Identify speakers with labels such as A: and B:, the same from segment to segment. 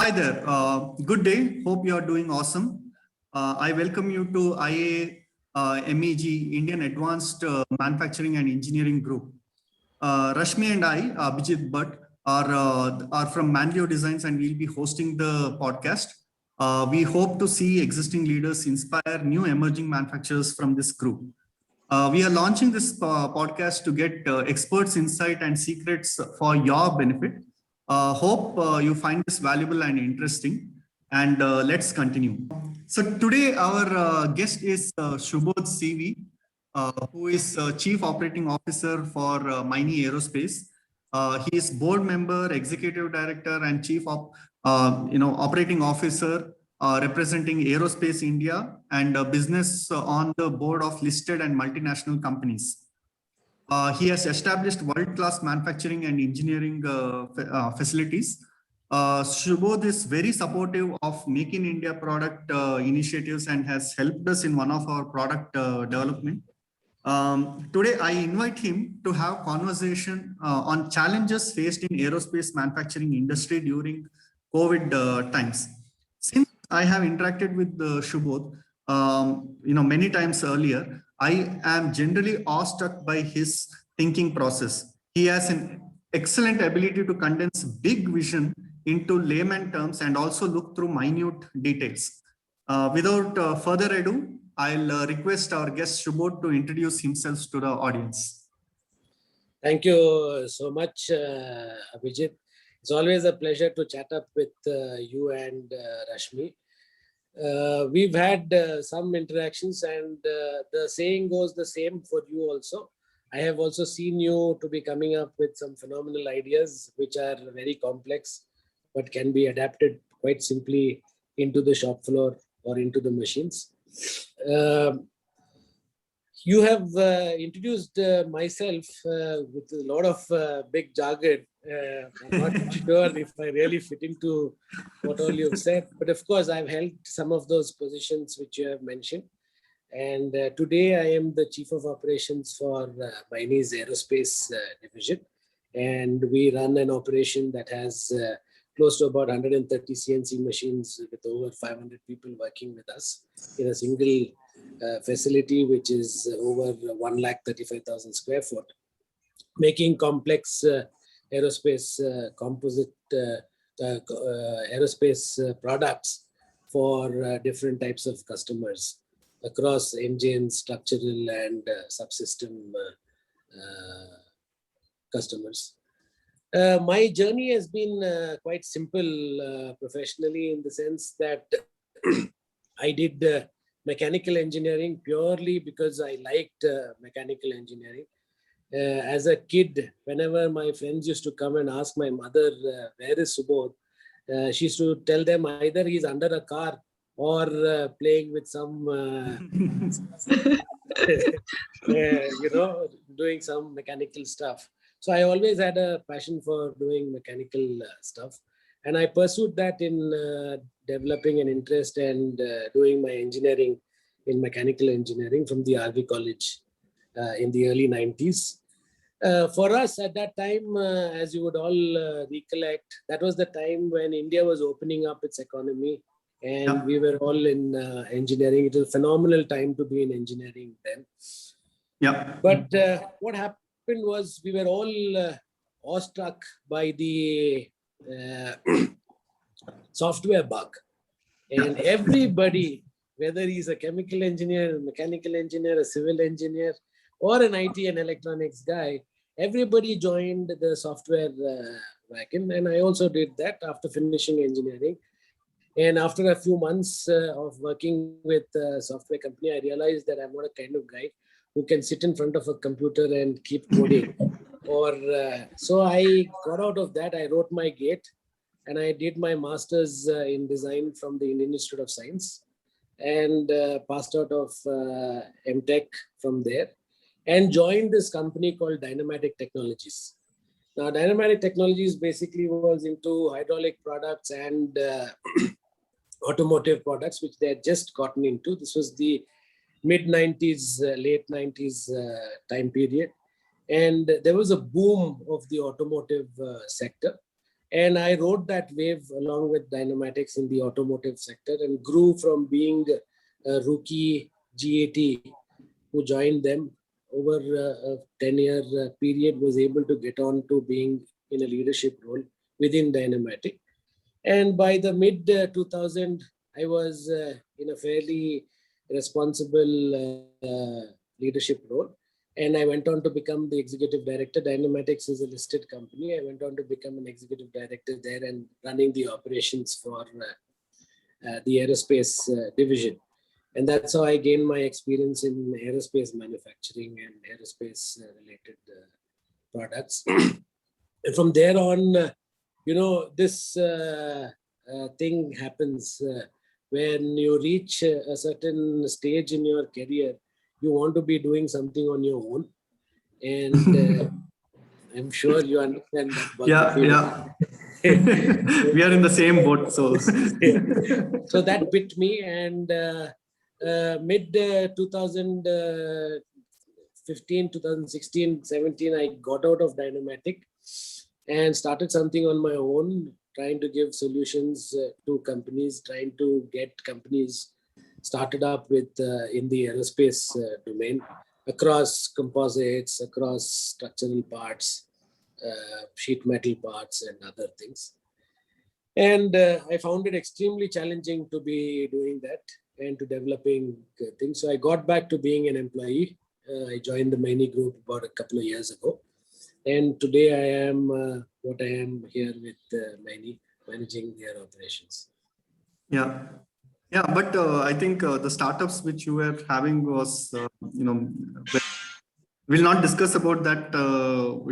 A: Hi there. Good day. Hope you are doing awesome. I welcome you to MEG, Indian Advanced Manufacturing and Engineering Group. Rashmi and I, Abhijit Bhatt, are from Manlio Designs, and we'll be hosting the podcast. We hope to see existing leaders inspire new emerging manufacturers from this group. We are launching this podcast to get experts' insight and secrets for your benefit. Hope you find this valuable and interesting. And let's continue. So today our guest is Shubodh CV, who is Chief Operating Officer for Maini Aerospace. He is board member, executive director, and chief operating officer representing Aerospace India and business on the board of listed and multinational companies. He has established world-class manufacturing and engineering facilities. Shubodh is very supportive of Make in India product initiatives and has helped us in one of our product development. Today, I invite him to have conversation on challenges faced in aerospace manufacturing industry during COVID times. Since I have interacted with Shubodh, many times earlier, I am generally awestruck by his thinking process. He has an excellent ability to condense big vision into layman terms and also look through minute details. Without further ado, I'll request our guest Shubodh to introduce himself to the audience.
B: Thank you so much, Abhijit. It's always a pleasure to chat up with you and Rashmi. We've had some interactions, and the saying goes the same for you also. I have also seen you to be coming up with some phenomenal ideas which are very complex but can be adapted quite simply into the shop floor or into the machines. You have introduced myself with a lot of big jargon. I'm not sure if I really fit into what all you've said, but of course I've held some of those positions which you have mentioned. And today I am the Chief of Operations for Maini's Aerospace Division. And we run an operation that has close to about 130 CNC machines with over 500 people working with us in a single facility, which is over 135,000 square foot, making complex aerospace composite aerospace products for different types of customers across engine, structural, and subsystem customers. My journey has been quite simple professionally, in the sense that I did mechanical engineering purely because I liked mechanical engineering. As a kid, whenever my friends used to come and ask my mother, where is Shubodh? She used to tell them either he's under a car or playing with some, doing some mechanical stuff. So I always had a passion for doing mechanical stuff. And I pursued that in developing an interest and doing my engineering in mechanical engineering from the RV College in the early 90s. For us at that time, as you would all recollect, that was the time when India was opening up its economy, and we were all in engineering. It was a phenomenal time to be in engineering then.
A: Yeah.
B: But what happened was we were all awestruck by the software bug. And everybody, whether he's a chemical engineer, a mechanical engineer, a civil engineer, or an IT and electronics guy, everybody joined the software wagon. And I also did that after finishing engineering. And after a few months of working with a software company, I realized that I'm not a kind of guy who can sit in front of a computer and keep coding. So I got out of that. I wrote my GATE, and I did my master's in design from the Indian Institute of Science, and passed out of MTech from there, and joined this company called Dynamatic Technologies. Now, Dynamatic Technologies basically was into hydraulic products and automotive products, which they had just gotten into. This was the mid-90s, late 90s time period. And there was a boom of the automotive sector. And I rode that wave along with Dynamatix in the automotive sector and grew from being a rookie GAT who joined them over a 10-year period, was able to get on to being in a leadership role within Dynamatic. And by the mid 2000, I was in a fairly responsible leadership role. And I went on to become the executive director. Dynamatix is a listed company. I went on to become an executive director there and running the operations for the aerospace division. And that's how I gained my experience in aerospace manufacturing and aerospace related products. And from there on, this thing happens when you reach a certain stage in your career, you want to be doing something on your own. And I'm sure you understand that.
A: Yeah. We are in the same boat. So,
B: so that bit me. And mid 2015, 2016, 17, I got out of Dynamatic and started something on my own, trying to give solutions to companies, trying to get companies started up with in the aerospace domain, across composites, across structural parts, sheet metal parts and other things. And I found it extremely challenging to be doing that and to developing things. So I got back to being an employee. I joined the Maini Group about a couple of years ago. And today I am what I am here with Maini, managing their operations.
A: Yeah. Yeah, but I think the startups which you were having was, we'll not discuss about that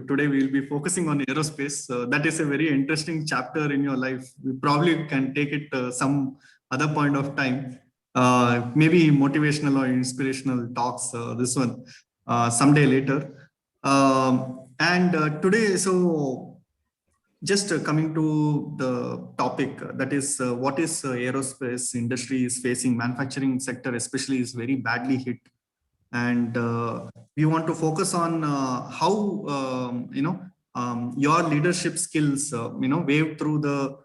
A: today. We'll be focusing on aerospace. That is a very interesting chapter in your life. We probably can take it some other point of time. Maybe motivational or inspirational talks, this one, someday later. Today, so just coming to the topic, that is what is aerospace industry is facing. Manufacturing sector especially is very badly hit, and we want to focus on how your leadership skills wave through the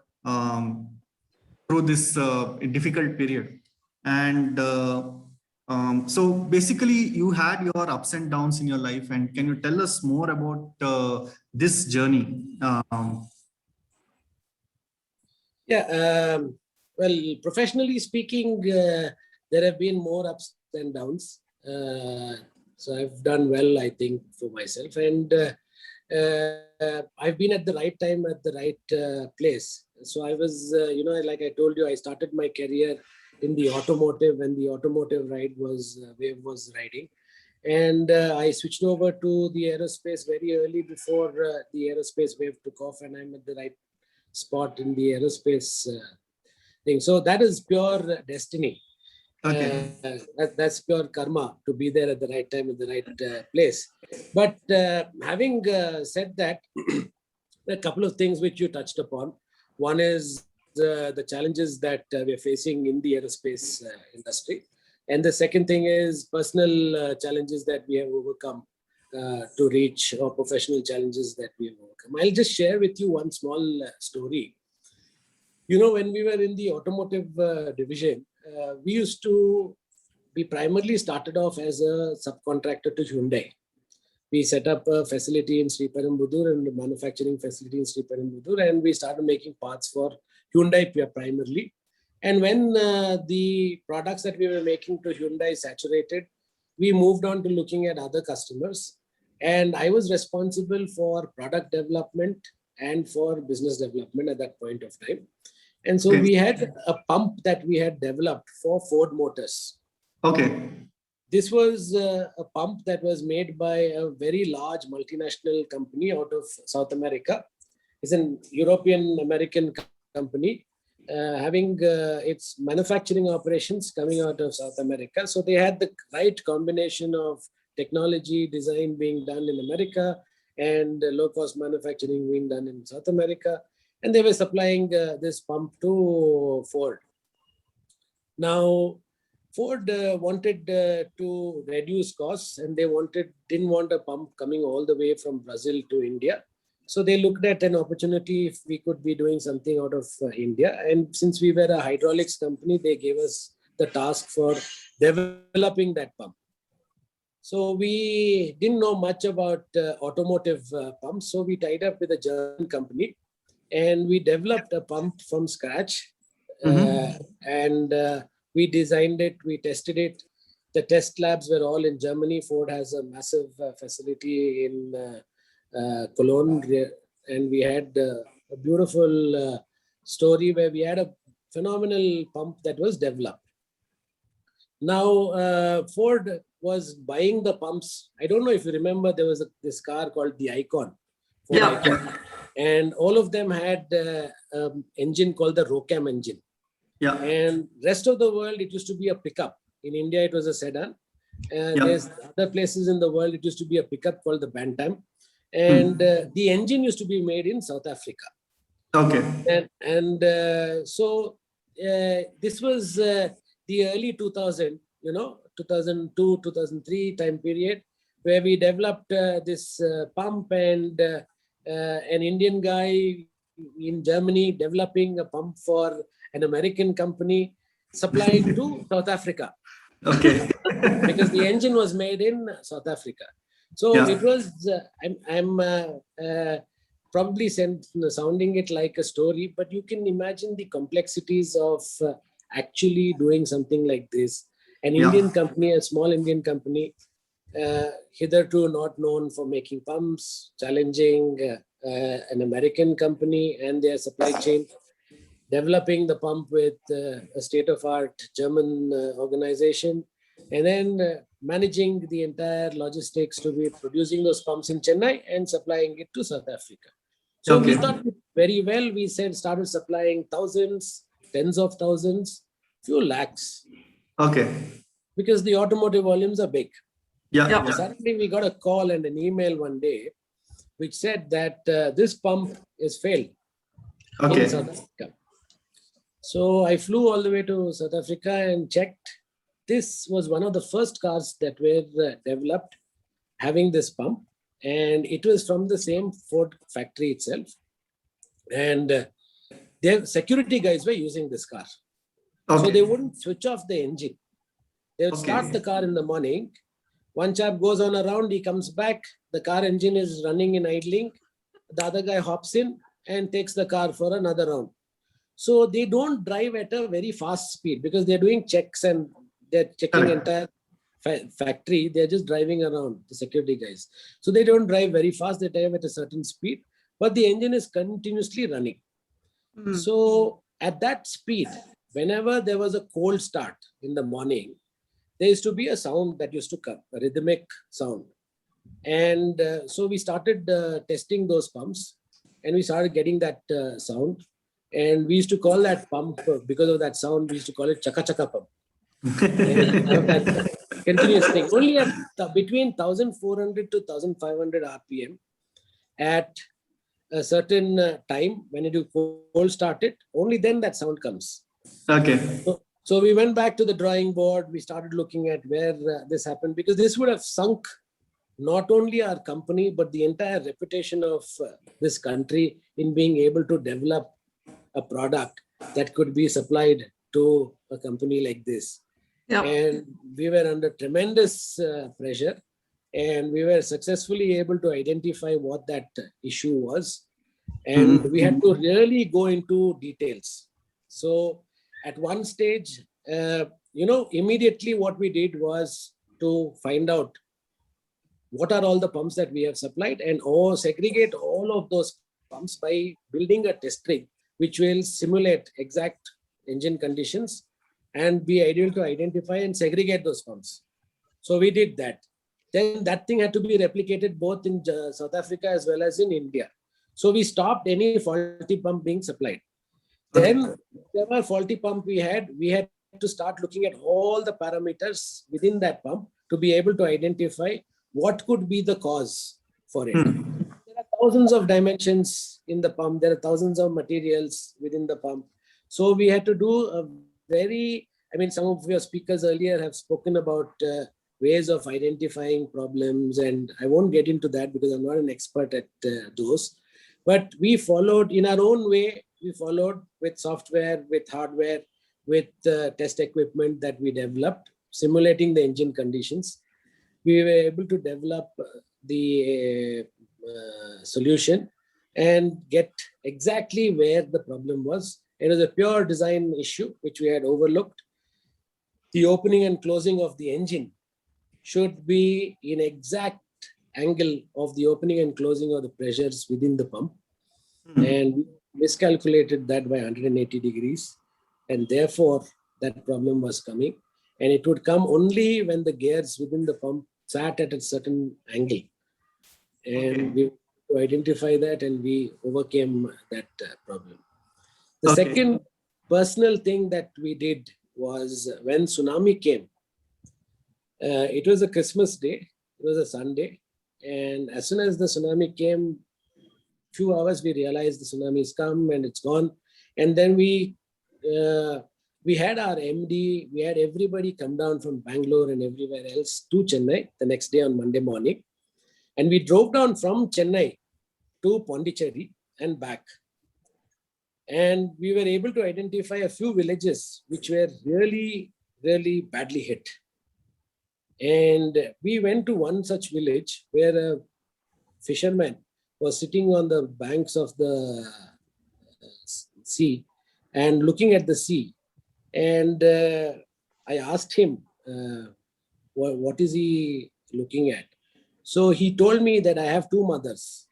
A: through this difficult period. And so basically you had your ups and downs in your life, and can you tell us more about this journey?
B: Well, professionally speaking, there have been more ups and downs. So I've done well, I think, for myself. And I've been at the right time at the right place. So I was, like I told you, I started my career in the automotive when the automotive wave was riding. And I switched over to the aerospace very early before the aerospace wave took off, and I'm at the right spot in the aerospace thing. So that is pure destiny.
A: Okay.
B: That's pure karma to be there at the right time in the right place. But having said that, a couple of things which you touched upon. One is the challenges that we're facing in the aerospace industry. And the second thing is personal challenges that we have overcome to reach, or professional challenges that we have overcome. I'll just share with you one small story. When we were in the automotive division, we used to be primarily started off as a subcontractor to Hyundai. We set up a facility in Sri Perumbudur and a manufacturing facility in Sri Perumbudur, and we started making parts for Hyundai primarily. And when the products that we were making to Hyundai saturated, we moved on to looking at other customers. And I was responsible for product development and for business development at that point of time. And so we had a pump that we had developed for Ford Motors.
A: Okay.
B: This was a pump that was made by a very large multinational company out of South America. It's an European American company having its manufacturing operations coming out of South America. So they had the right combination of technology design being done in America and low-cost manufacturing being done in South America. And they were supplying this pump to Ford. Now, Ford wanted to reduce costs, and they didn't want a pump coming all the way from Brazil to India. So they looked at an opportunity if we could be doing something out of India. And since we were a hydraulics company, they gave us the task for developing that pump. So we didn't know much about automotive pumps. So we tied up with a German company and we developed a pump from scratch. And we designed it, we tested it. The test labs were all in Germany. Ford has a massive facility in Cologne, and we had a beautiful story where we had a phenomenal pump that was developed. Now, Ford was buying the pumps. I don't know if you remember, there was this car called the Icon. Ford Icon. And all of them had an engine called the Rocam engine. And rest of the world, it used to be a pickup. In India, it was a sedan. There's other places in the world, it used to be a pickup called the Bantam. And the engine used to be made in South Africa. So this was the early 2000, 2002, 2003 time period, where we developed this pump, and an Indian guy in Germany developing a pump for an American company supplying to South Africa. Because the engine was made in South Africa. So it was, I'm probably sounding it like a story, but you can imagine the complexities of actually doing something like this. An Indian company, a small Indian company, hitherto not known for making pumps, challenging an American company and their supply chain, developing the pump with a state-of-art German organization, and then managing the entire logistics to be producing those pumps in Chennai and supplying it to South Africa. So we thought very well. We started supplying thousands, tens of thousands, few lakhs. Because the automotive volumes are big. Suddenly we got a call and an email one day which said that this pump is failed in South Africa. So I flew all the way to South Africa and checked. This was one of the first cars that were developed having this pump, and it was from the same Ford factory itself. And their security guys were using this car. So they wouldn't switch off the engine. They would start the car in the morning. One chap goes on a round, he comes back, the car engine is running in idling. The other guy hops in and takes the car for another round. So they don't drive at a very fast speed because they're doing checks and they're checking entire factory. They're just driving around, the security guys. So they don't drive very fast. They drive at a certain speed, but the engine is continuously running. So at that speed, whenever there was a cold start in the morning, there used to be a sound that used to come, a rhythmic sound. And so we started testing those pumps, and we started getting that sound. And we used to call that pump, because of that sound, we used to call it Chaka Chaka pump. That continuous thing. Only at between 1400 to 1500 RPM at a certain time, when you do cold start it, only then that sound comes. So we went back to the drawing board. We started looking at where this happened, because this would have sunk not only our company, but the entire reputation of this country in being able to develop a product that could be supplied to a company like this. And we were under tremendous pressure, and we were successfully able to identify what that issue was. And we had to really go into details. So at one stage, immediately what we did was to find out what are all the pumps that we have supplied, and segregate all of those pumps by building a test rig which will simulate exact engine conditions and be able to identify and segregate those pumps. So we did that. Then that thing had to be replicated both in South Africa as well as in India. So we stopped any faulty pump being supplied. Then whatever faulty pump we had to start looking at all the parameters within that pump to be able to identify what could be the cause for it. There are thousands of dimensions in the pump. There are thousands of materials within the pump. So we had to do a some of your speakers earlier have spoken about ways of identifying problems, and I won't get into that because I'm not an expert at those. But we followed in our own way. We followed with software, with hardware, with test equipment that we developed, simulating the engine conditions. We were able to develop the solution and get exactly where the problem was. It was a pure design issue, which we had overlooked. The opening and closing of the engine should be in exact angle of the opening and closing of the pressures within the pump. And we miscalculated that by 180 degrees. And therefore, that problem was coming. And it would come only when the gears within the pump sat at a certain angle. And we identify that, and we overcame that problem. The second personal thing that we did was when tsunami came. It was a Christmas day. It was a Sunday. And as soon as the tsunami came, few hours, we realized the tsunami's come and it's gone. And then we had our MD, we had everybody come down from Bangalore and everywhere else to Chennai the next day on Monday morning. And we drove down from Chennai to Pondicherry and back. And we were able to identify a few villages which were really, really badly hit. And we went to one such village where a fisherman was sitting on the banks of the sea and looking at the sea. And I asked him, what is he looking at? So he told me that I have two mothers.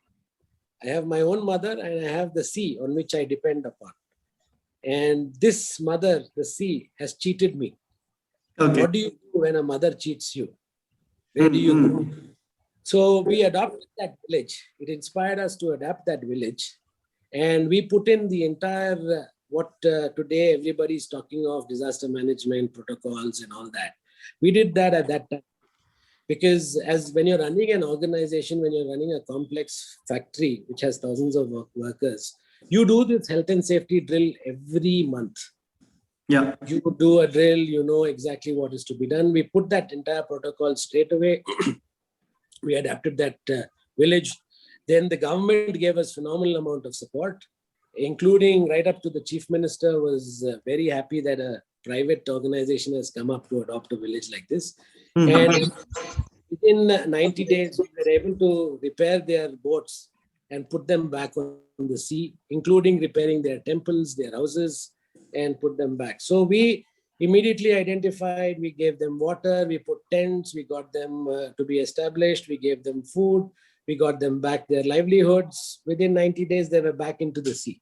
B: I have my own mother and I have the sea on which I depend upon. And this mother, the sea, has cheated me. What do you do when a mother cheats you? Where do you go? So we adopted that village. It inspired us to adapt that village. And we put in the entire, what today everybody is talking of, disaster management protocols and all that. We did that at that time. Because when you're running an organization, when you're running a complex factory, which has thousands of workers, you do this health and safety drill every month.
A: Yeah.
B: You do a drill, you know exactly what is to be done. We put that entire protocol straight away. We adapted that village. Then the government gave us phenomenal amount of support, including right up to the chief minister was very happy that a private organization has come up to adopt a village like this. And within 90 days, we were able to repair their boats and put them back on the sea, including repairing their temples, their houses, and put them back. So we immediately identified, we gave them water, we put tents, we got them to be established, we gave them food, we got them back their livelihoods. Within 90 days, they were back into the sea.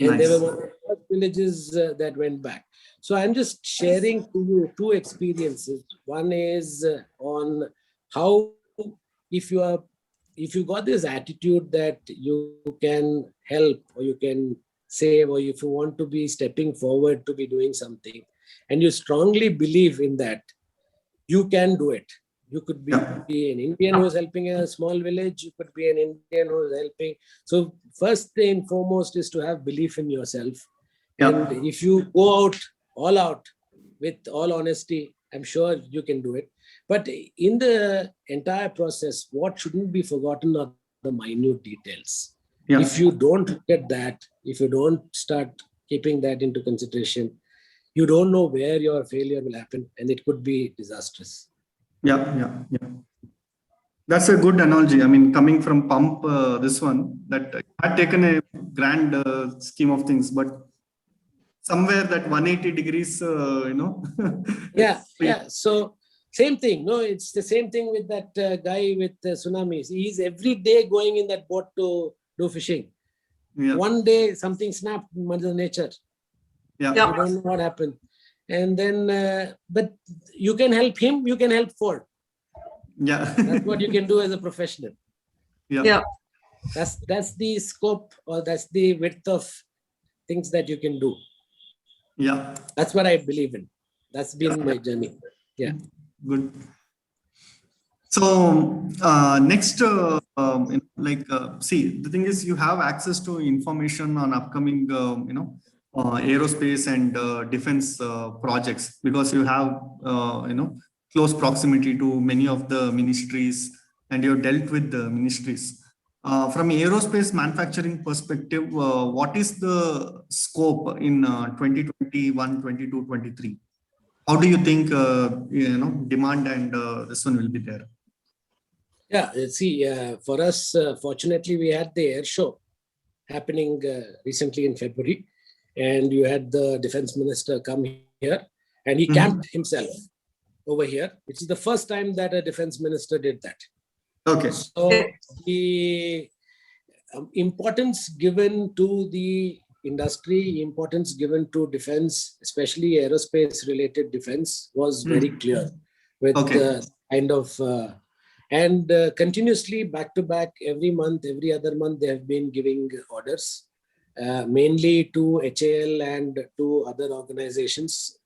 B: And they were one of the first villages that went back. So I'm just sharing to you two experiences. One is on how if you got this attitude that you can help or you can save, or if you want to be stepping forward to be doing something, and you strongly believe in that, you can do it. You could be an Indian who's helping a small village. You could be an Indian who's helping. So first and foremost is to have belief in yourself. And if you go all out with all honesty, I'm sure you can do it. But in the entire process, what shouldn't be forgotten are the minute details. If you don't look at that, if you don't start keeping that into consideration, you don't know where your failure will happen, and it could be disastrous.
A: Yeah. That's a good analogy. I mean, coming from pump, this one, that had taken a grand scheme of things, but somewhere that 180 degrees,
B: Yeah. So same thing. No, it's the same thing with that guy with tsunamis. He's every day going in that boat to do fishing. One day something snapped in Mother Nature. You don't know what happened. And then, but you can help him, you can help Ford. That's what you can do as a professional. That's the scope, or that's the width of things that you can do. That's what I believe in. That's been my journey.
A: Good. So next, see, the thing is, you have access to information on upcoming, aerospace and defense projects, because you have, close proximity to many of the ministries, and you've dealt with the ministries. From aerospace manufacturing perspective, what is the scope in 2021, 22, 23? How do you think demand and this one will be there?
B: Yeah, see, for us, fortunately, we had the air show happening recently in February, and you had the defense minister come here, and he camped himself over here, which is the first time that a defense minister did that.
A: Okay.
B: So the importance given to the industry, importance given to defense, especially aerospace related defense, was very clear with kind of and continuously back to back every month, every other month, they have been giving orders, mainly to HAL and to other organizations,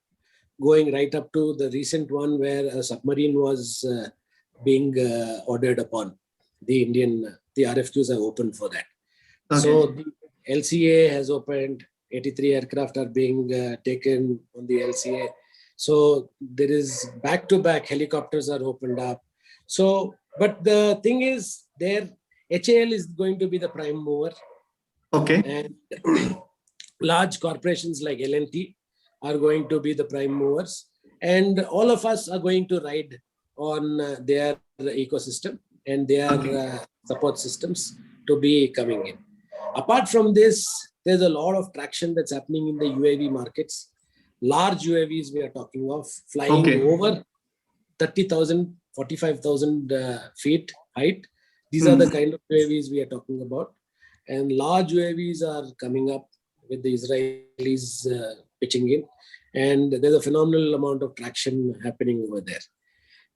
B: going right up to the recent one where a submarine was being ordered upon. The RFQs are open for that. Okay. So the LCA has opened, 83 aircraft are being taken on the LCA. So there is back-to-back helicopters are opened up. So, but the thing is, there HAL is going to be the prime mover.
A: Okay.
B: And large corporations like L&T are going to be the prime movers. And all of us are going to ride on their ecosystem and their support systems to be coming in. Apart from this, there's a lot of traction that's happening in the UAV markets. Large UAVs we are talking of, flying over 30,000, 45,000 feet height. These are the kind of UAVs we are talking about. And large UAVs are coming up with the Israelis pitching in. And there's a phenomenal amount of traction happening over there.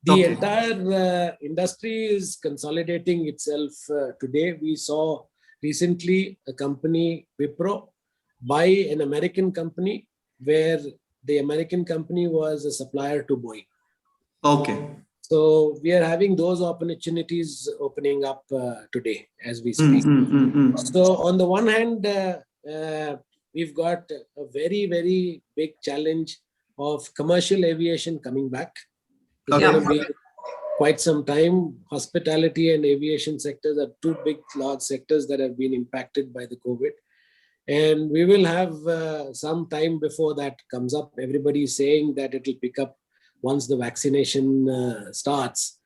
B: The entire industry is consolidating itself today. We saw recently a company, Wipro, buy an American company where the American company was a supplier to Boeing. Okay. So we are having those opportunities opening up today as we speak. So on the one hand, we've got a very, very big challenge of commercial aviation coming back. It's going to be quite some time. Hospitality and aviation sectors are two big, large sectors that have been impacted by the COVID. And we will have some time before that comes up. Everybody is saying that it will pick up once the vaccination starts.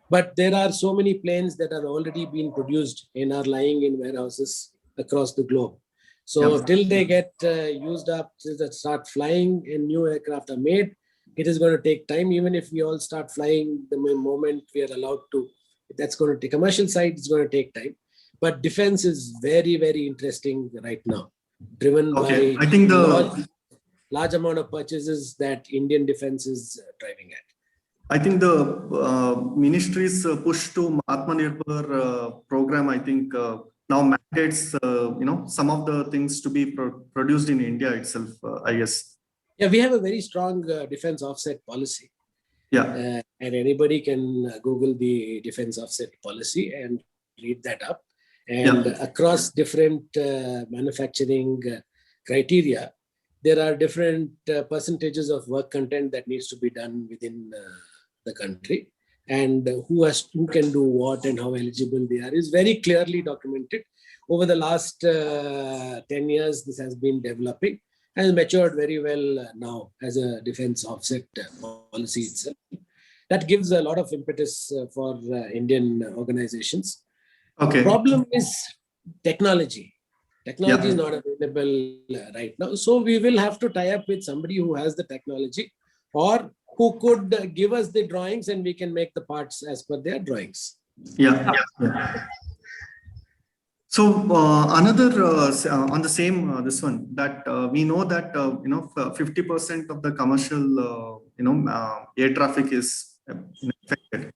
B: But there are so many planes that are already being produced and are lying in warehouses across the globe. So till they get used up, till they start flying and new aircraft are made, it is going to take time. Even if we all start flying the moment we are allowed to, that's going to take, commercial side, it's going to take time. But defense is very, very interesting right now, driven by
A: I think the
B: large amount of purchases that Indian defense is driving at.
A: I think the ministry's push to Atmanirbhar program, I think now mandates, some of the things to be produced in India itself, I guess.
B: Yeah, we have a very strong defense offset policy.
A: Yeah.
B: And anybody can Google the defense offset policy and read that up. And across different manufacturing criteria, there are different percentages of work content that needs to be done within the country, and who can do what and how eligible they are is very clearly documented. Over the last 10 years, this has been developing and matured very well now as a defense offset policy itself. That gives a lot of impetus for Indian organizations.
A: Okay.
B: Problem is technology. Technology is not available right now. So we will have to tie up with somebody who has the technology or who could give us the drawings and we can make the parts as per their drawings.
A: So another on the same this one that we know that 50% of the commercial air traffic is affected,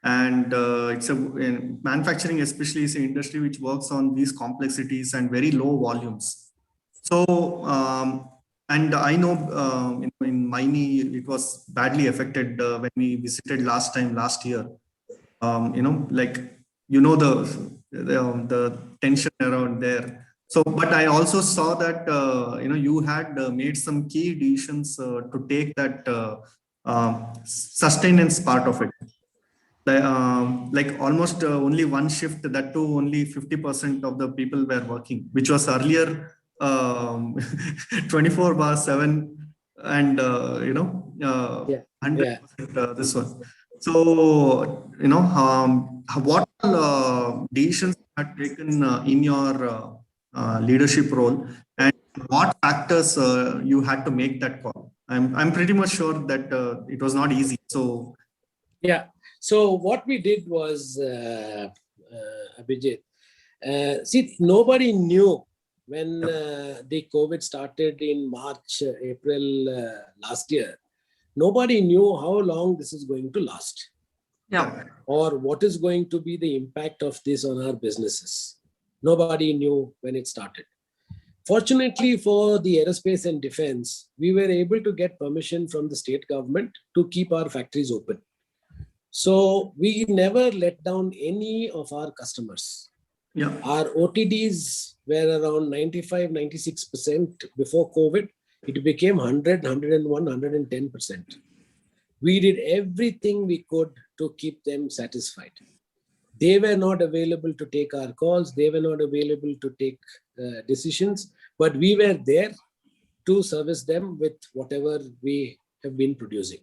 A: and it's a manufacturing especially is an industry which works on these complexities and very low volumes. So and I know in Maini it was badly affected when we visited last year. The tension around there. So, but I also saw that you had made some key decisions to take that sustenance part of it. like almost only one shift, that too only 50% of the people were working, which was earlier 24/7 and
B: Yeah.
A: 100% this one. So, what decisions had taken in your leadership role, and what factors you had to make that call? I'm pretty much sure that it was not easy. So,
B: Yeah. So what we did was, Abhijit, see, nobody knew when the COVID started in March, April last year. Nobody knew how long this is going to last,
C: Yeah.
B: or what is going to be the impact of this on our businesses. Nobody knew when it started. Fortunately for the aerospace and defense, we were able to get permission from the state government to keep our factories open. So we never let down any of our customers.
A: yeah.
B: Our OTDs were around 95, 96% before COVID. It became 100, 101, 110%. We did everything we could to keep them satisfied. They were not available to take our calls. They were not available to take decisions, but we were there to service them with whatever we have been producing.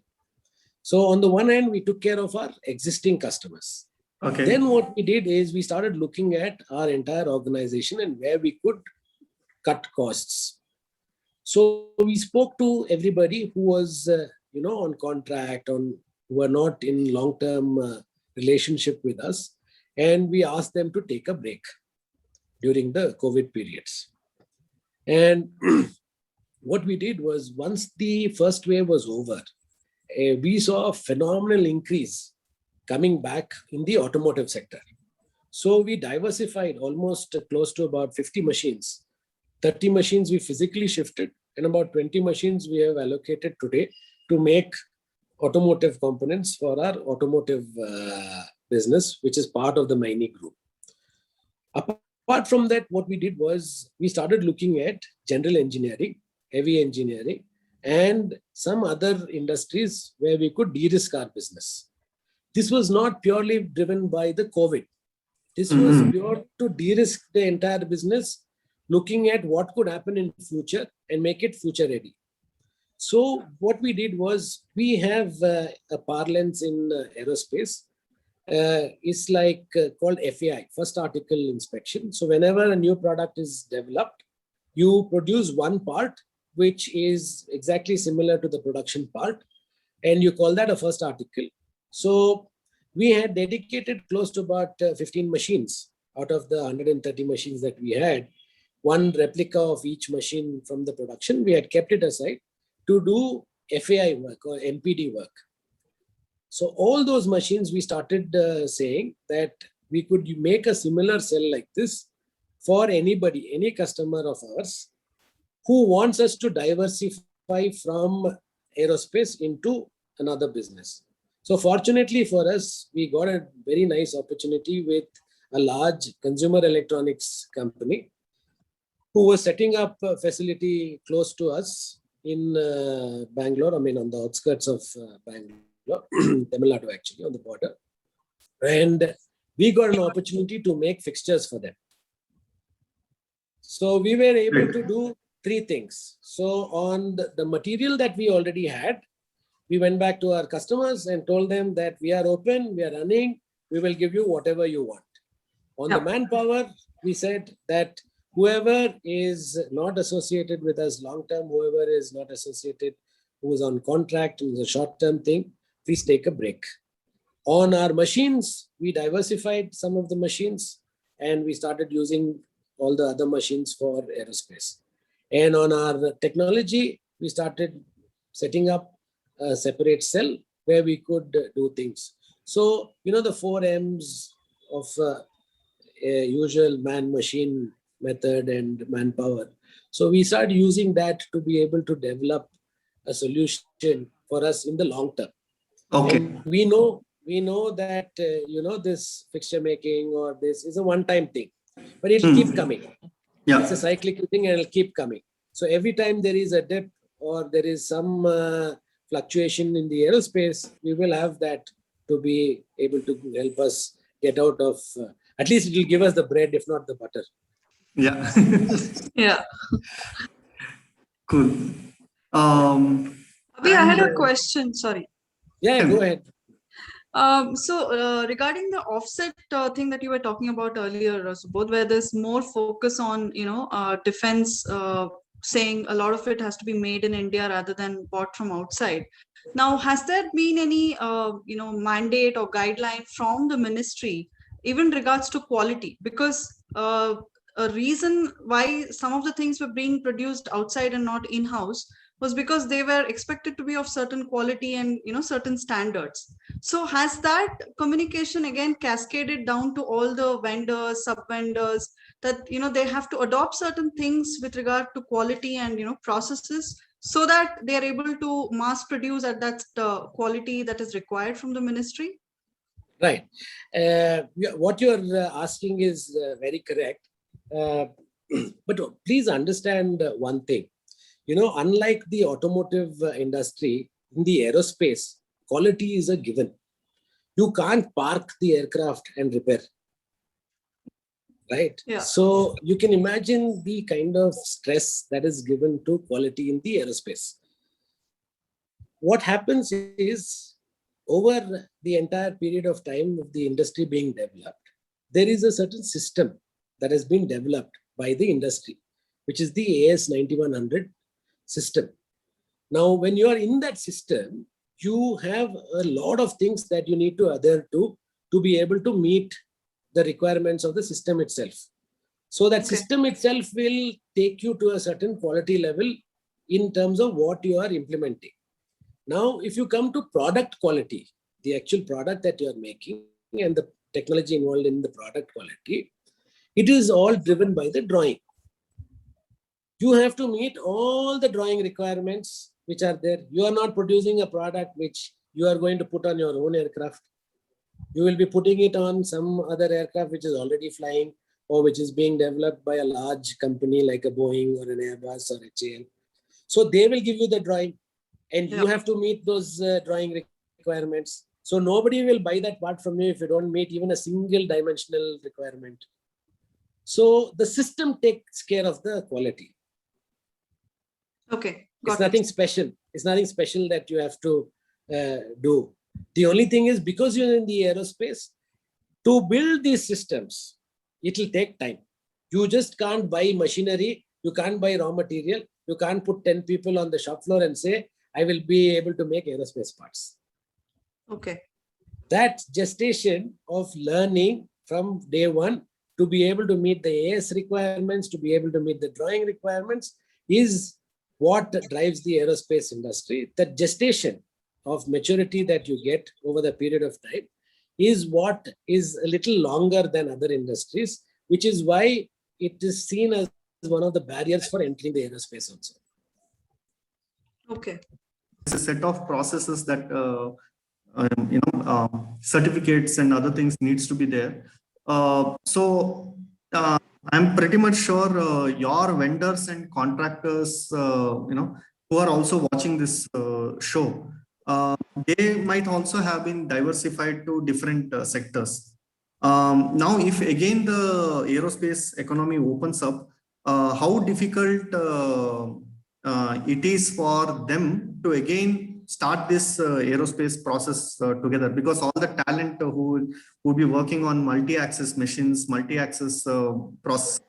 B: So on the one hand, we took care of our existing customers.
A: Okay.
B: Then what we did is we started looking at our entire organization and where we could cut costs. So we spoke to everybody who was, on contract, who were not in long-term relationship with us, and we asked them to take a break during the COVID periods. And what we did was, once the first wave was over, we saw a phenomenal increase coming back in the automotive sector. So we diversified almost close to about 50 machines. 30 machines we physically shifted, and about 20 machines we have allocated today to make automotive components for our automotive business, which is part of the Maini Group. Apart from that, what we did was we started looking at general engineering, heavy engineering, and some other industries where we could de-risk our business. This was not purely driven by the COVID. This was pure to de-risk the entire business, looking at what could happen in future and make it future ready. So what we did was, we have a parlance in aerospace. It's like called FAI, first article inspection. So whenever a new product is developed, you produce one part which is exactly similar to the production part, and you call that a first article. So we had dedicated close to about 15 machines out of the 130 machines that we had. One replica of each machine from the production, we had kept it aside to do FAI work or NPD work. So all those machines, we started saying that we could make a similar cell like this for anybody, any customer of ours who wants us to diversify from aerospace into another business. So fortunately for us, we got a very nice opportunity with a large consumer electronics company who was setting up a facility close to us in Bangalore, on the outskirts of Bangalore, Tamil Nadu actually, on the border. And we got an opportunity to make fixtures for them. So we were able to do three things. So on the material that we already had, we went back to our customers and told them that we are open, we are running, we will give you whatever you want. On the manpower, we said that whoever is not associated with us long-term, whoever is not associated, who is on contract, who is a short-term thing, please take a break. On our machines, we diversified some of the machines and we started using all the other machines for aerospace. And on our technology, we started setting up a separate cell where we could do things. So, the 4 M's of usual man-machine method and manpower. So we started using that to be able to develop a solution for us in the long term.
A: Okay.
B: And we know that, this fixture making or this is a one-time thing, but it'll keep coming.
A: Yeah.
B: It's a cyclical thing and it'll keep coming. So every time there is a dip or there is some fluctuation in the aerospace, we will have that to be able to help us get out of, at least it will give us the bread, if not the butter.
A: Yeah.
C: Yeah.
A: Cool.
C: Abhi, I had a
A: and,
C: question. Sorry.
B: Yeah, go ahead.
C: Regarding the offset thing that you were talking about earlier, Subodh, where there's more focus on, defense, saying a lot of it has to be made in India rather than bought from outside. Now, has there been any, mandate or guideline from the ministry, even regards to quality? Because a reason why some of the things were being produced outside and not in-house was because they were expected to be of certain quality and, certain standards. So has that communication again cascaded down to all the vendors, sub-vendors, that, they have to adopt certain things with regard to quality and, processes, so that they are able to mass produce at that quality that is required from the ministry?
B: Right. What you're asking is very correct. But please understand one thing. Unlike the automotive industry, in the aerospace, quality is a given. You can't park the aircraft and repair. Right?
C: Yeah.
B: So you can imagine the kind of stress that is given to quality in the aerospace. What happens is, over the entire period of time of the industry being developed, there is a certain system that has been developed by the industry, which is the AS 9100 system. Now, when you are in that system, you have a lot of things that you need to adhere to be able to meet the requirements of the system itself. So that system itself will take you to a certain quality level in terms of what you are implementing. Now, if you come to product quality, the actual product that you are making and the technology involved in the product quality, it is all driven by the drawing. You have to meet all the drawing requirements which are there. You are not producing a product which you are going to put on your own aircraft. You will be putting it on some other aircraft which is already flying or which is being developed by a large company like a Boeing or an Airbus or HAL. So they will give you the drawing and you have to meet those drawing requirements. So nobody will buy that part from you if you don't meet even a single dimensional requirement. So the system takes care of the quality.
C: Okay.
B: It's nothing special. It's nothing special that you have to do. The only thing is, because you're in the aerospace, to build these systems, it will take time. You just can't buy machinery. You can't buy raw material. You can't put 10 people on the shop floor and say, I will be able to make aerospace parts.
C: Okay.
B: That gestation of learning from day one to be able to meet the AS requirements, to be able to meet the drawing requirements, is what drives the aerospace industry. The gestation of maturity that you get over the period of time is what is a little longer than other industries, which is why it is seen as one of the barriers for entering the aerospace also.
C: Okay.
A: It's a set of processes that, certificates and other things needs to be there. I'm pretty much sure your vendors and contractors, who are also watching this show, they might also have been diversified to different sectors. Now, if again the aerospace economy opens up, how difficult it is for them to again start this aerospace process together, because all the talent who would be working on multi-axis machines, multi-axis process,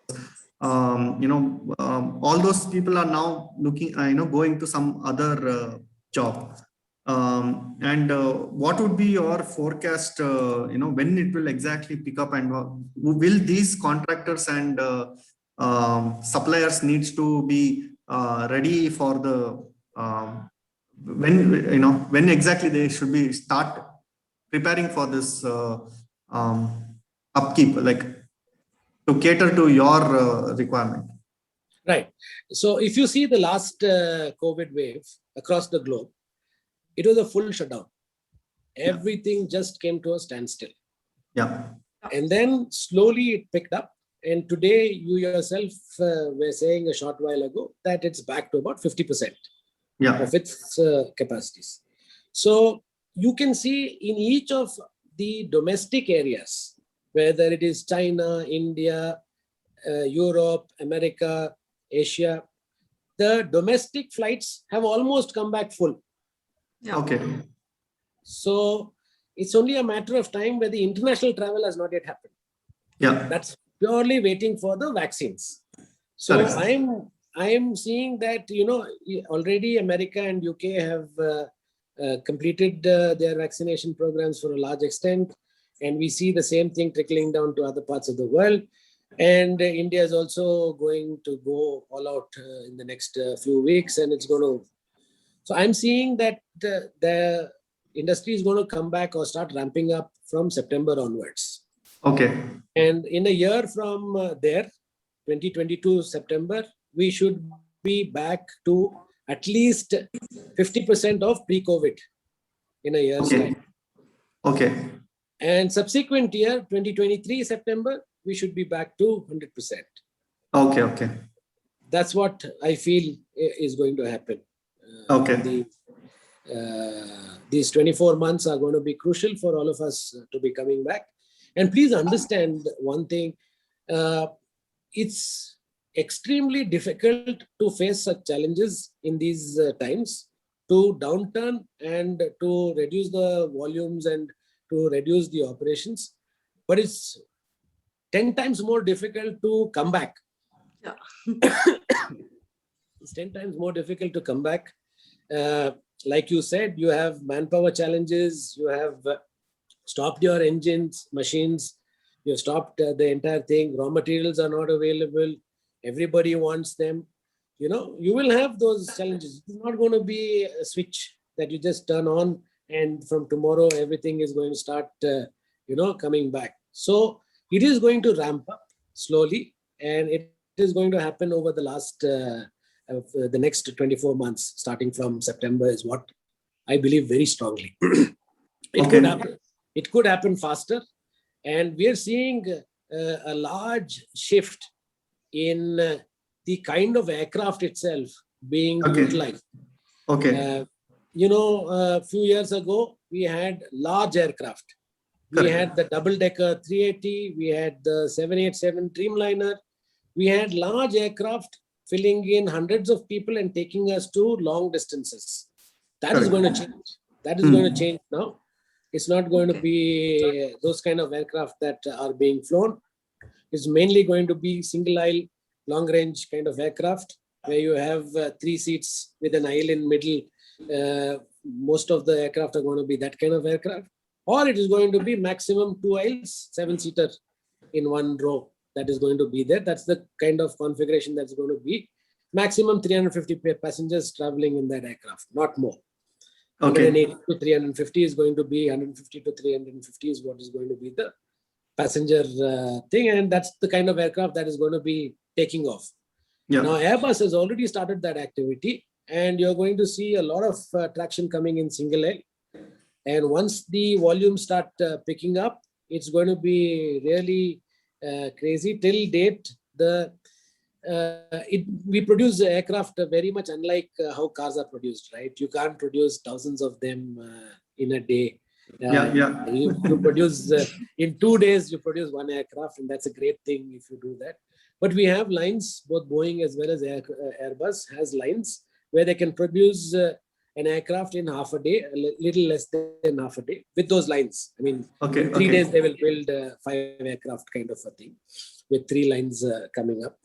A: all those people are now looking, going to some other job. What would be your forecast, when it will exactly pick up, and will these contractors and suppliers needs to be ready for the when exactly they should be start preparing for this upkeep, like to cater to your requirement?
B: Right. So if you see the last COVID wave across the globe, it was a full shutdown. Everything just came to a standstill.
A: Yeah.
B: And then slowly it picked up. And today you yourself were saying a short while ago that it's back to about 50% of its capacities. So you can see in each of the domestic areas, whether it is China, India, Europe, America, Asia, the domestic flights have almost come back full.
C: Yeah.
A: Okay.
B: So it's only a matter of time where the international travel has not yet happened.
A: Yeah.
B: That's purely waiting for the vaccines. So
A: Correct.
B: I am seeing that, already America and UK have completed their vaccination programs for a large extent. And we see the same thing trickling down to other parts of the world. And India is also going to go all out in the next few weeks, and it's going to. So I'm seeing that the industry is going to come back or start ramping up from September onwards.
A: Okay.
B: And in a year from there, 2022 September, we should be back to at least 50% of pre-COVID in a year's
A: Okay.
B: time.
A: Okay.
B: And subsequent year, 2023 September, we should be back to 100%.
A: Okay. Okay.
B: That's what I feel is going to happen.
A: Okay.
B: These 24 months are going to be crucial for all of us to be coming back. And please understand one thing, it's extremely difficult to face such challenges in these times, to downturn and to reduce the volumes and to reduce the operations, but it's 10 times more difficult to come back.
C: Yeah.
B: It's 10 times more difficult to come back. Like you said, you have manpower challenges, you have stopped your engines, machines, you have stopped the entire thing, raw materials are not available, everybody wants them. You will have those challenges. It's not going to be a switch that you just turn on and from tomorrow everything is going to start, coming back. So it is going to ramp up slowly, and it is going to happen over the last, the next 24 months, starting from September, is what I believe very strongly. Could happen. It could happen faster, and we are seeing a large shift in the kind of aircraft itself being utilized.
A: Okay.
B: A few years ago, we had large aircraft. We had the double-decker 380, we had the 787 Dreamliner. We had large aircraft filling in hundreds of people and taking us to long distances. That is going to change. That is going to change now. It's not going to be those kind of aircraft that are being flown. It's mainly going to be single-aisle, long-range kind of aircraft where you have 3 seats with an aisle in middle. Most of the aircraft are going to be that kind of aircraft. Or it is going to be maximum 2 aisles, 7-seater in one row. That is going to be there. That's the kind of configuration that's going to be. Maximum 350 passengers traveling in that aircraft, not more. 180 to 350 is going to be, 150 to 350 is what is going to be the passenger thing. And that's the kind of aircraft that is going to be taking off. Yeah. Now, Airbus has already started that activity, and you're going to see a lot of traction coming in single aisle. And once the volumes start picking up, it's going to be really crazy. Till date, we produce aircraft very much unlike how cars are produced, right? You can't produce thousands of them in a day. You produce in 2 days, you produce one aircraft, and that's a great thing if you do that. But we have lines, both Boeing as well as Airbus has lines where they can produce an aircraft in half a day, a little less than half a day with those lines. I mean, in 3 days, they will build 5 aircraft kind of a thing with 3 lines coming up.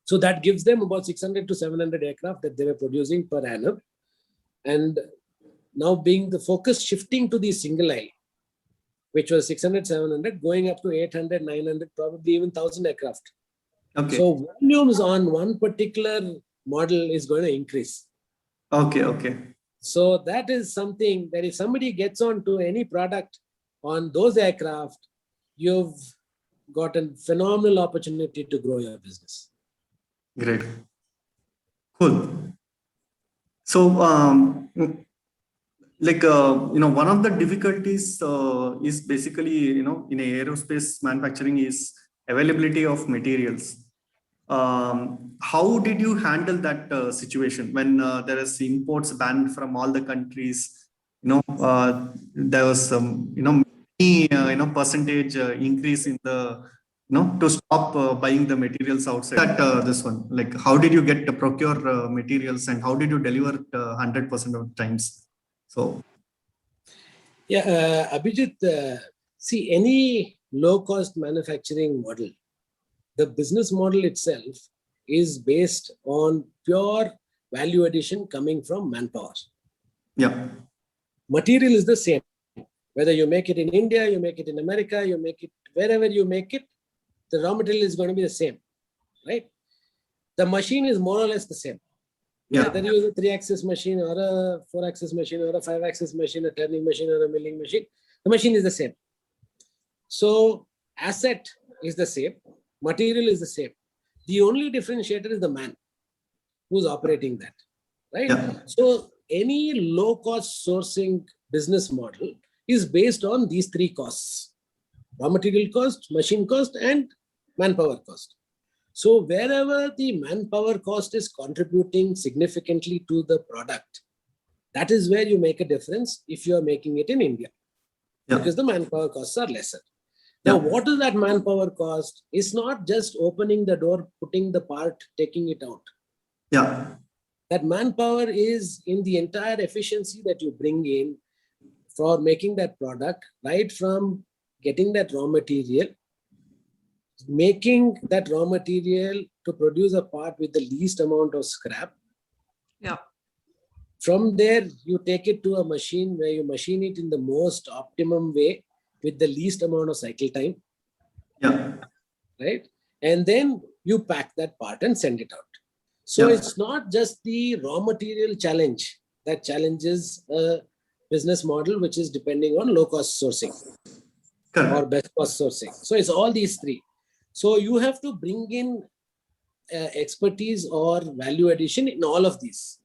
B: So that gives them about 600 to 700 aircraft that they were producing per annum. And now being the focus shifting to the single aisle, which was 600, 700, going up to 800, 900, probably even 1,000 aircraft. So volumes on one particular model is going to increase. So that is something that if somebody gets onto any product on those aircraft, you've got a phenomenal opportunity to grow your business.
A: Great. Cool. So, one of the difficulties is basically, in aerospace manufacturing is availability of materials. How did you handle that situation when there is imports banned from all the countries? there was some, many, percentage increase in the, to stop buying the materials outside. That this one, like, how did you get to procure materials and how did you deliver it 100% of times? So,
B: Yeah, Abhijit, see, any low-cost manufacturing model, the business model itself is based on pure value addition coming from manpower.
A: yeah,
B: Material is the same. Whether you make it in India, you make it in America, you make it wherever you make it, the raw material is going to be the same, right? The machine is more or less the same.
A: yeah,
B: Whether you use a 3-axis machine or a 4-axis machine or a 5-axis machine, a turning machine or a milling machine, the machine is the same. So asset is the same, material is the same. The only differentiator is the man who's operating that, right?
A: yeah,
B: So any low-cost sourcing business model is based on these 3 costs: raw material cost, machine cost, and manpower cost. So wherever the manpower cost is contributing significantly to the product, that is where you make a difference if you are making it in India,
A: yeah,
B: because the manpower costs are lesser. Now,
A: yeah,
B: what is that manpower cost? It's not just opening the door, putting the part, taking it out.
A: yeah,
B: That manpower is in the entire efficiency that you bring in for making that product, right from getting that raw material, making that raw material to produce a part with the least amount of scrap.
C: Yeah.
B: From there, you take it to a machine where you machine it in the most optimum way with the least amount of cycle time,
A: yeah,
B: right? And then you pack that part and send it out. So
A: yeah,
B: it's not just the raw material challenge that challenges a business model which is depending on low cost sourcing or
A: correct,
B: best cost sourcing. So it's all these 3. So you have to bring in expertise or value addition in all of these,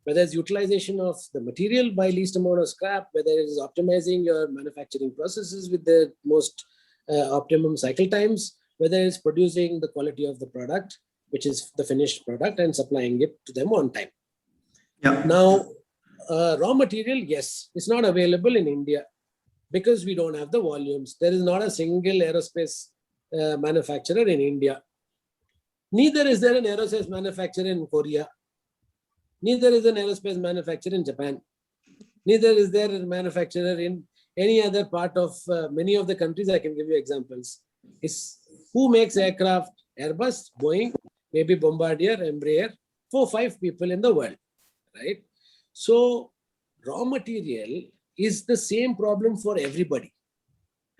B: whether it's utilization of the material by least amount of scrap, whether it is optimizing your manufacturing processes with the most optimum cycle times, whether it's producing the quality of the product, which is the finished product, and supplying it to them on time.
A: yeah,
B: Now, raw material, yes, it's not available in India because we don't have the volumes. There is not a single aerospace manufacturer in India. Neither is there an aerospace manufacturer in Korea. Neither is an aerospace manufacturer in Japan. Neither is there a manufacturer in any other part of many of the countries. I can give you examples. It's who makes aircraft? Airbus, Boeing, maybe Bombardier, Embraer, 4-5 people in the world, right? So raw material is the same problem for everybody.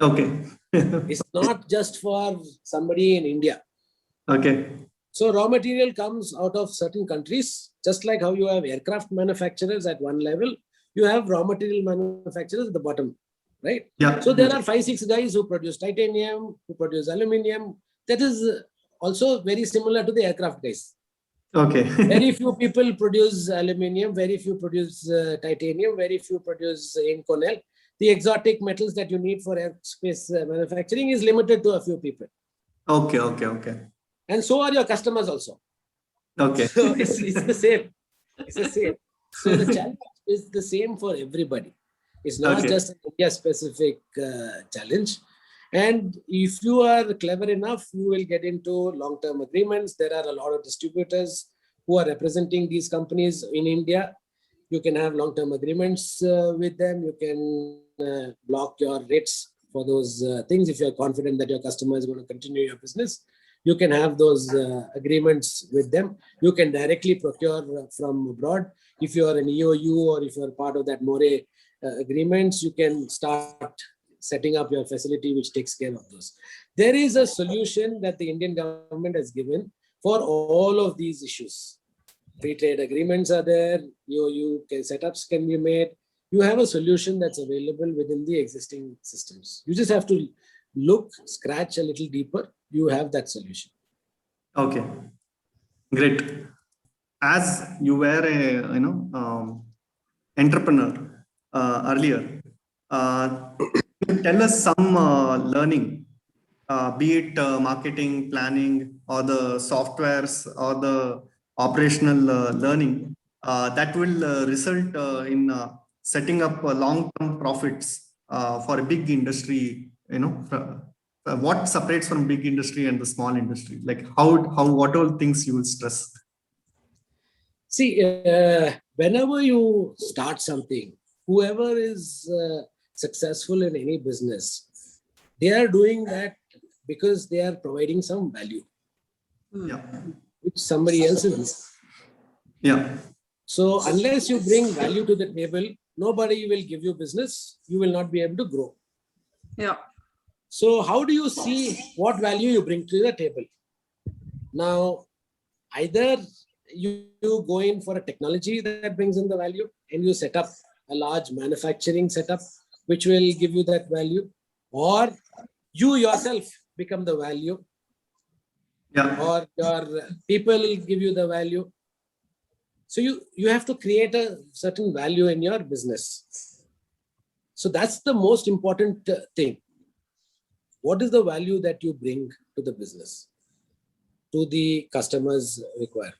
A: okay,
B: It's not just for somebody in India.
A: okay,
B: So raw material comes out of certain countries, just like how you have aircraft manufacturers at one level, you have raw material manufacturers at the bottom, right?
A: yeah,
B: So there are 5-6 guys who produce titanium, who produce aluminum. That is also very similar to the aircraft guys.
A: okay,
B: Very few people produce aluminum, very few produce titanium, very few produce Inconel. The exotic metals that you need for aerospace manufacturing is limited to a few people.
A: okay, okay, okay,
B: And so are your customers also.
A: okay,
B: So it's the same. It's the same. So the challenge is the same for everybody. It's not
A: Okay.
B: just an India-specific challenge. And if you are clever enough, you will get into long-term agreements. There are a lot of distributors who are representing these companies in India. You can have long-term agreements with them. You can block your rates for those things. If you're confident that your customer is going to continue your business, you can have those agreements with them. You can directly procure from abroad. If you are an EOU or if you are part of that MORE agreements, you can start setting up your facility which takes care of those. There is a solution that the Indian government has given for all of these issues. Free trade agreements are there, EOU setups can be made. You have a solution that's available within the existing systems. You just have to look, scratch a little deeper, you have that solution.
A: Okay, great. As you were a entrepreneur earlier, tell us some learning, be it marketing, planning, or the softwares, or the operational learning that will result in setting up long-term profits for a big industry, what separates from big industry and the small industry? Like what all things you will stress?
B: See, whenever you start something, whoever is successful in any business, they are doing that because they are providing some value,
A: Yeah.
B: which somebody else is.
A: Yeah.
B: So unless you bring value to the table, nobody will give you business. You will not be able to grow.
C: Yeah.
B: So how do you see what value you bring to the table? Now, either you go in for a technology that brings in the value and you set up a large manufacturing setup, which will give you that value, or you yourself become the value,
A: Yeah.
B: or your people give you the value. So you have to create a certain value in your business. So that's the most important thing. What is the value that you bring to the business, to the customer's requirement?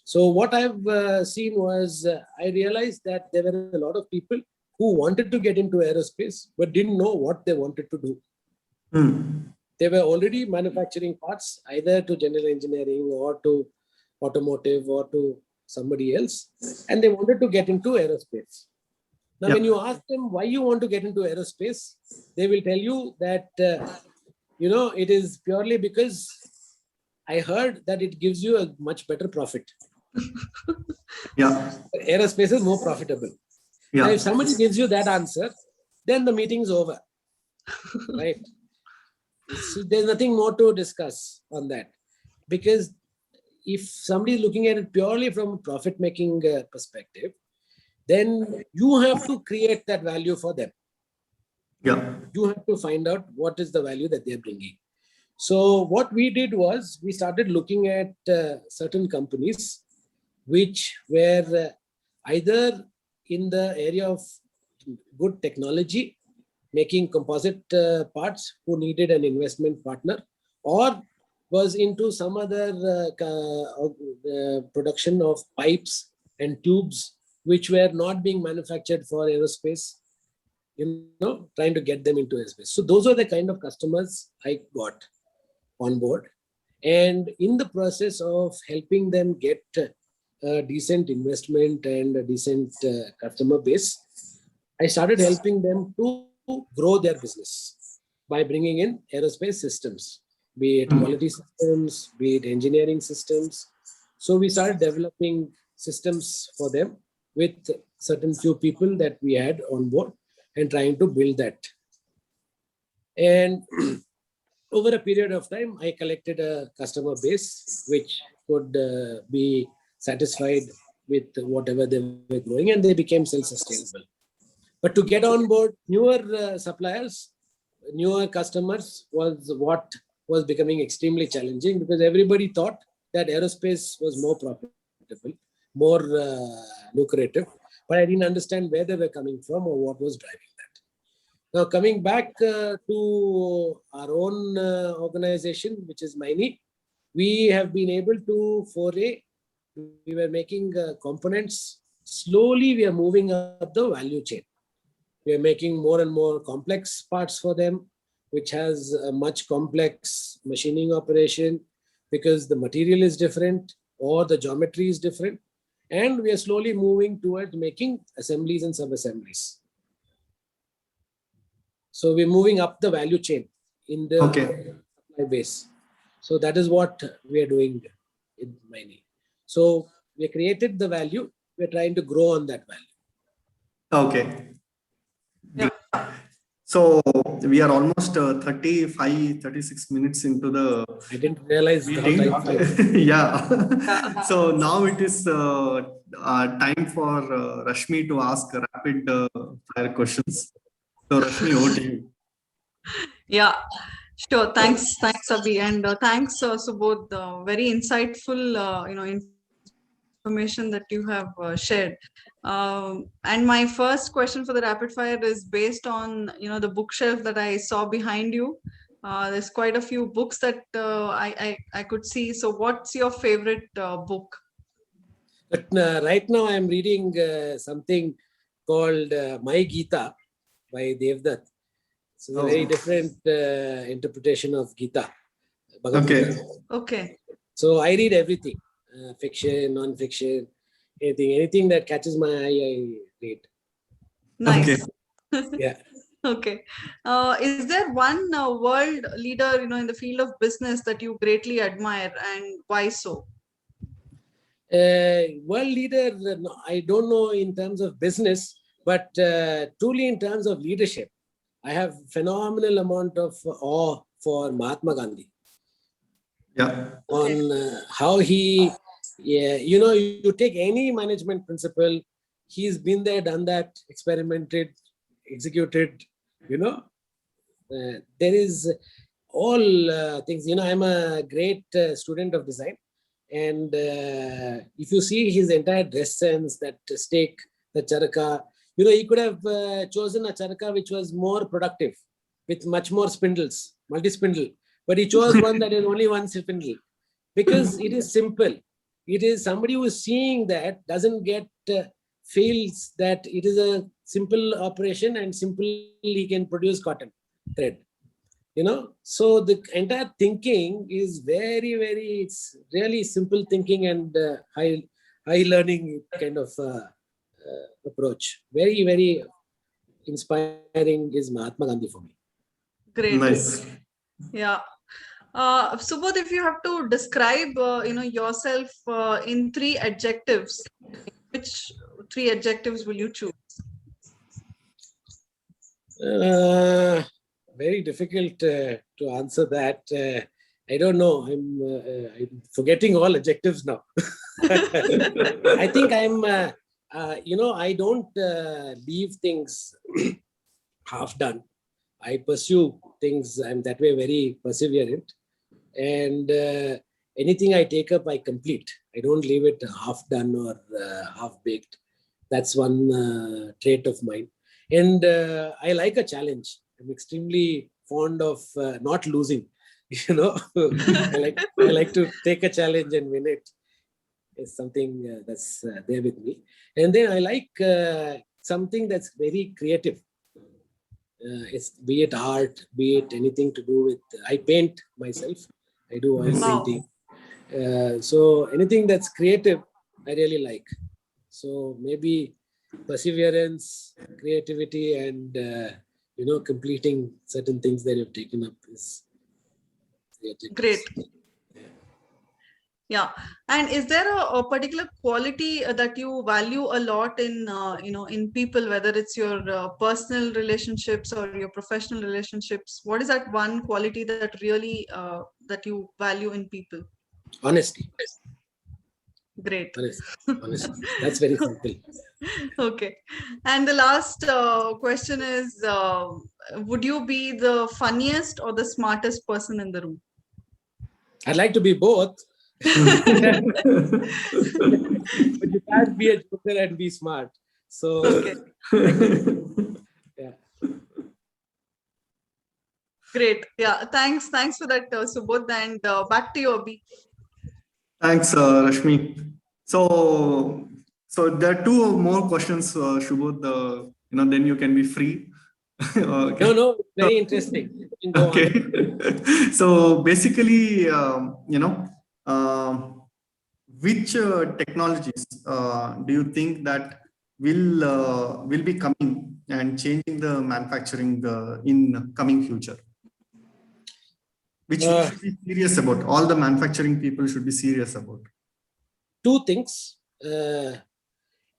B: So what I've seen was, I realized that there were a lot of people who wanted to get into aerospace, but didn't know what they wanted to do. They were already manufacturing parts, either to general engineering or to automotive or to somebody else, and they wanted to get into aerospace. Now, when you ask them why you want to get into aerospace, they will tell you that, it is purely because I heard that it gives you a much better profit.
A: Yeah.
B: Aerospace is more profitable.
A: Yeah.
B: Now, if somebody gives you that answer, then the meeting's over, right? So there's nothing more to discuss on that, because if somebody is looking at it purely from a profit-making perspective, then you have to create that value for them.
A: Yeah.
B: You have to find out what is the value that they're bringing. So what we did was we started looking at certain companies which were either in the area of good technology, making composite parts, who needed an investment partner, or was into some other production of pipes and tubes which were not being manufactured for aerospace, trying to get them into aerospace. So those are the kind of customers I got on board. And in the process of helping them get a decent investment and a decent customer base, I started helping them to grow their business by bringing in aerospace systems, be it quality systems, be it engineering systems. So we started developing systems for them with certain few people that we had on board and trying to build that. And over a period of time, I collected a customer base which could be satisfied with whatever they were growing, and they became self-sustainable. But to get on board newer suppliers, newer customers was what was becoming extremely challenging, because everybody thought that aerospace was more profitable, more lucrative, but I didn't understand where they were coming from or what was driving that. Now, coming back to our own organization, which is Maini, we have been able to foray. We were making components. Slowly, we are moving up the value chain. We are making more and more complex parts for them, which has a much complex machining operation because the material is different or the geometry is different. And we are slowly moving towards making assemblies and sub-assemblies. So we're moving up the value chain in the supply base. So that is what we are doing in Maini. So we created the value. We're trying to grow on that value.
A: Okay.
C: Yeah.
A: So we are almost 36 minutes into the
B: I didn't realize how
A: meeting.
B: time flies.
A: Yeah. So now it is time for Rashmi to ask rapid fire questions. So Rashmi, over to you.
C: Yeah, sure. Thanks, Abhi, and thanks, Subodh. Very insightful, information that you have shared. And my first question for the rapid fire is based on, the bookshelf that I saw behind you. There's quite a few books that I could see. So, what's your favorite book?
B: But right now I'm reading something called My Gita by Devdutt. So it's a very different interpretation of Gita. Bhagavad
A: Okay.
B: Gita.
C: Okay.
B: So I read everything, fiction, non-fiction, anything that catches my eye, I read.
C: Nice.
B: Yeah.
C: Okay. Is there one world leader, in the field of business that you greatly admire, and why so?
B: World leader, no, I don't know in terms of business, but truly in terms of leadership, I have phenomenal amount of awe for Mahatma Gandhi
A: Yeah.
C: Okay.
B: on how he, you take any management principle, he's been there, done that, experimented, executed, there is all things, I'm a great student of design. And if you see his entire dress sense, that stake, the charaka, he could have chosen a charaka which was more productive with much more spindles, multi-spindle. But he chose one that is only one spindle because it is simple. It is somebody who is seeing that doesn't get, feels that it is a simple operation and simple he can produce cotton thread. So the entire thinking is very, it's really simple thinking and high learning kind of approach. Very inspiring is Mahatma Gandhi for me.
C: Great.
A: Nice.
C: Yeah. Subodh, if you have to describe, yourself in 3 adjectives, which 3 adjectives will you choose?
B: Very difficult to answer that. I don't know. I'm forgetting all adjectives now. I think I'm, I don't leave things half done. I pursue things. I'm that way very perseverant. And anything I take up, I complete. I don't leave it half done or half baked. That's one trait of mine. And I like a challenge. I'm extremely fond of not losing. I like to take a challenge and win it. It's something that's there with me. And then I like something that's very creative. It's be it art, be it anything to do with. I paint myself. I do oil painting. So anything that's creative, I really like. So maybe perseverance, creativity, and completing certain things that you've taken up is
C: Great. Yeah. And is there a particular quality that you value a lot in, in people, whether it's your personal relationships or your professional relationships? What is that one quality that really, that you value in people?
B: Honesty.
C: Great.
B: Honesty. That's very simple.
C: Okay. And the last question is, would you be the funniest or the smartest person in the room?
B: I'd like to be both. But you can't be a joker and be smart. So,
C: okay.
B: Yeah.
C: Great. Yeah. Thanks for that, Subodh. And back to you, Abhi.
A: Thanks, Rashmi. So there are 2 more questions, Shubodh. Then you can be free.
B: Okay. No, very interesting.
A: Okay. So basically, which technologies do you think that will be coming and changing the manufacturing in coming future? Which we should be serious about. All the manufacturing people should be serious about.
B: 2 things.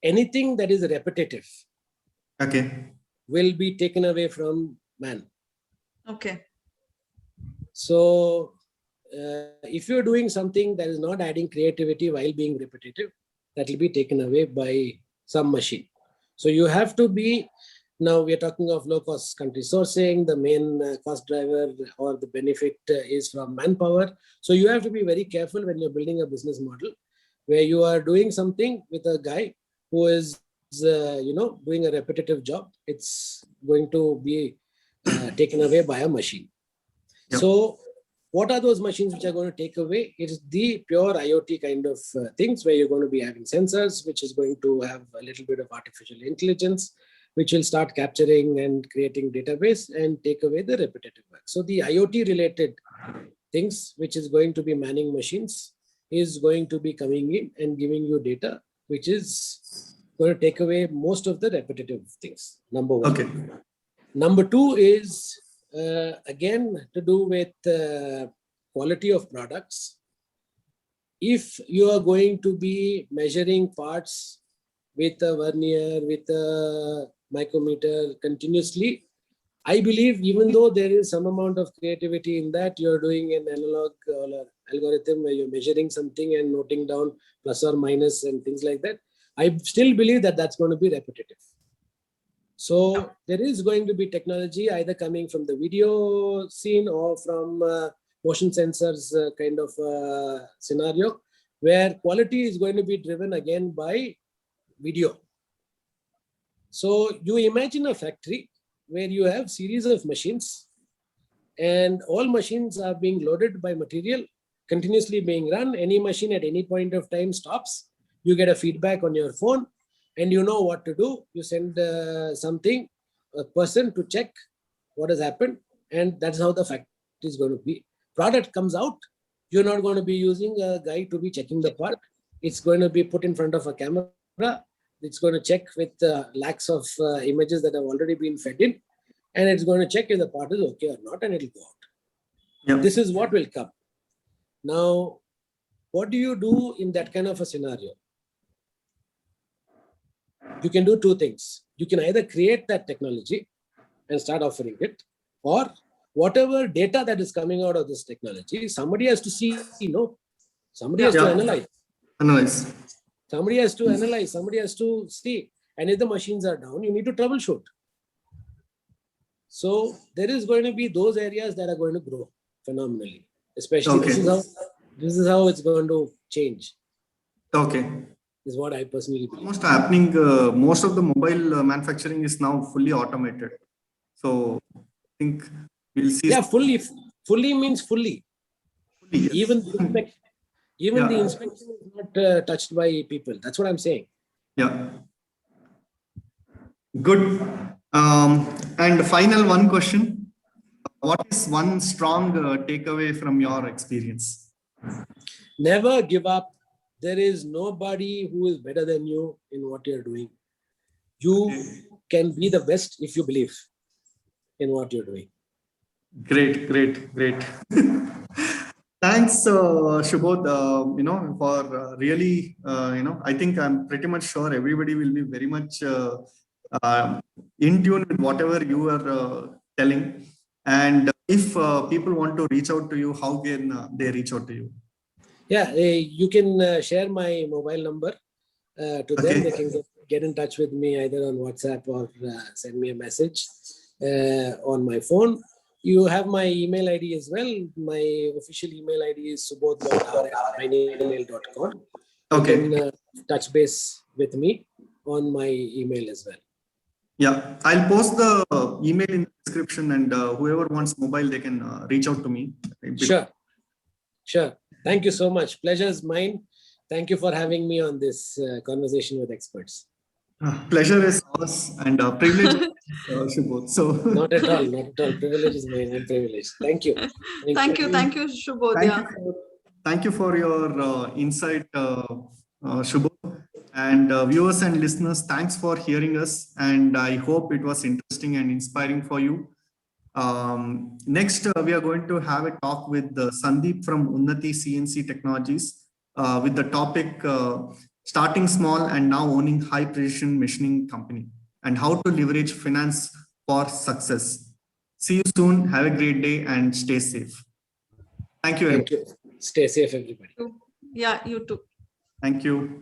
B: Anything that is repetitive,
A: okay,
B: will be taken away from man.
C: Okay.
B: So if you're doing something that is not adding creativity while being repetitive, that will be taken away by some machine. So you have to be, now we are talking of low cost country sourcing, the main cost driver or the benefit is from manpower. So you have to be very careful when you're building a business model where you are doing something with a guy who is doing a repetitive job. It's going to be taken away by a machine. Yep. So What are those machines which are going to take away? It is the pure IoT kind of things where you're going to be having sensors, which is going to have a little bit of artificial intelligence, which will start capturing and creating database and take away the repetitive work. So the IoT related things, which is going to be manning machines, is going to be coming in and giving you data, which is going to take away most of the repetitive things. Number one.
A: Okay.
B: Number two is again to do with quality of products. If you are going to be measuring parts with a vernier, with a micrometer continuously, I believe even though there is some amount of creativity in that, you're doing an analog algorithm where you're measuring something and noting down plus or minus and things like that. I still believe that that's going to be repetitive. So there is going to be technology either coming from the video scene or from motion sensors kind of scenario, where quality is going to be driven again by video. So you imagine a factory where you have series of machines and all machines are being loaded by material, continuously being run. Any machine at any point of time stops. You get a feedback on your phone and you know what to do. You send a person to check what has happened, and that's how the factory is going to be. Product comes out, you're not going to be using a guy to be checking the part. It's going to be put in front of a camera. It's going to check with lakhs of images that have already been fed in, and it's going to check if the part is okay or not, and it'll go out.
A: Yep.
B: This is what will come. Now, what do you do in that kind of a scenario? You can do two things. You can either create that technology and start offering it, or whatever data that is coming out of this technology, somebody has to see, somebody has to analyze. Somebody has to analyze, somebody has to see. And if the machines are down, you need to troubleshoot. So there is going to be those areas that are going to grow phenomenally. Especially this is how it's going to change.
A: Okay.
B: Is what I personally believe.
A: Almost happening, most of the mobile manufacturing is now fully automated. So I think we'll see.
B: Yeah, fully means fully.
A: Yes.
B: Even the inspection is not touched by people. That's what I'm saying.
A: Yeah. Good. And final one question. What is one strong takeaway from your experience?
B: Never give up. There is nobody who is better than you in what you're doing. You can be the best if you believe in what you're doing.
A: Great. Thanks, Subodh, for really, I think I'm pretty much sure everybody will be very much in tune with whatever you are telling. And if people want to reach out to you, how can they reach out to you?
B: Yeah, you can share my mobile number to them. They can get in touch with me either on WhatsApp or send me a message on my phone. You have my email ID as well. My official email ID is subodh.r@myemail.com.
A: Okay.
B: You can touch base with me on my email as well.
A: Yeah, I'll post the email in the description, and whoever wants mobile, they can reach out to me.
B: Sure. Thank you so much. Pleasure is mine. Thank you for having me on this conversation with experts.
A: Pleasure is ours and privilege, Subodh. So
B: not at all. Privilege is mine. I'm privileged. Thank you.
C: Thank you, Subodh.
A: Thank you for your insight, Subodh. And viewers and listeners, thanks for hearing us. And I hope it was interesting and inspiring for you. Next, we are going to have a talk with Sandeep from Unnati CNC Technologies with the topic starting small and now owning high precision machining company and how to leverage finance for success. See you soon. Have a great day and stay safe. Thank you.
B: Thank you. Stay safe, everybody.
C: Yeah, you too.
A: Thank you.